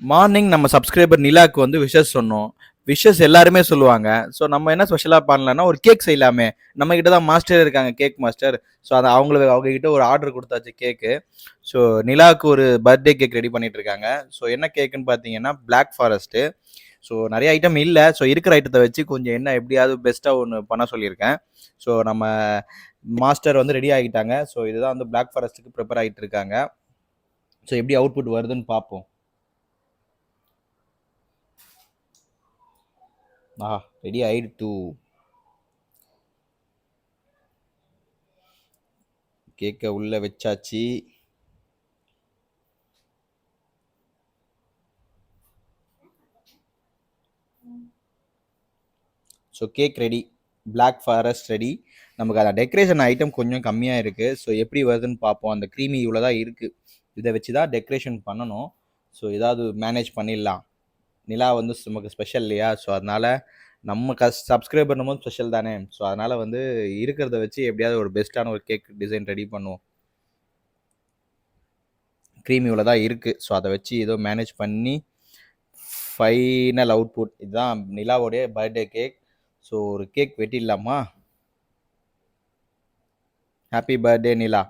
Morning நம்ம subscriber நிலாக்கு வந்து wishes சொன்னோம். விஷஸ் எல்லாருமே சொல்லுவாங்க. ஸோ நம்ம என்ன ஸ்பெஷலா பண்ணலாம்னா, ஒரு கேக் செய்யலாமே! நம்ம கிட்ட தான் மாஸ்டர் இருக்காங்க, கேக் மாஸ்டர். ஸோ அத அவங்க கிட்ட ஒரு ஆர்டர் குடுத்தாச்சு கேக்கு. ஸோ நிலாவுக்கு ஒரு பர்த்டே கேக் ரெடி பண்ணிட்டு இருக்காங்க. ஸோ என்ன கேக்குன்னு பார்த்தீங்கன்னா, பிளாக் ஃபாரஸ்ட்டு. ஸோ நெறைய ஐட்டம் இல்ல. ஸோ இருக்கிற ஐட்டத்த வச்சு கொஞ்சம் என்ன எப்படியாவது பெஸ்ட்டா ஒண்ணு பண்ண சொல்லியிருக்கேன். ஸோ நம்ம மாஸ்டர் வந்து ரெடி ஆகிட்டாங்க. ஸோ இதுதான் வந்து பிளாக் ஃபாரஸ்ட்டுக்கு ப்ரிப்பேர் ஆயிட்டு இருக்காங்க. ஸோ எப்படி அவுட்புட் வருதுன்னு பார்ப்போம். ரெடி ஆயிடுத்து. கேக்க உள்ள வச்சாச்சு. So cake ready. Black forest ready. நமக்கு அந்த டெக்கரேஷன் ஐட்டம் கொஞ்சம் கம்மியா இருக்கு. ஸோ எப்படி வருதுன்னு பார்ப்போம். அந்த க்ரீமி இவ்வளோ தான் இருக்கு. இத வச்சு தான் டெக்கரேஷன் பண்ணணும். ஸோ ஏதாவது மேனேஜ் பண்ணிடலாம். நிலா வந்து நமக்கு ஸ்பெஷல் இல்லையா? ஸோ அதனால நம்ம சப்ஸ்கிரைபர்னும்போது ஸ்பெஷல் தானே! ஸோ அதனால வந்து இருக்கிறத வச்சு எப்படியாவது ஒரு பெஸ்ட்டான ஒரு கேக் டிசைன் ரெடி பண்ணுவோம். க்ரீம் இவ்வளோ தான் இருக்கு. ஸோ அத வச்சு ஏதோ மேனேஜ் பண்ணி ஃபைனல் அவுட்புட் இதுதான் நிலாவோடைய பர்த்டே கேக். ஸோ ஒரு கேக் வெட்டிடலாமா? ஹாப்பி பர்த்டே நிலா!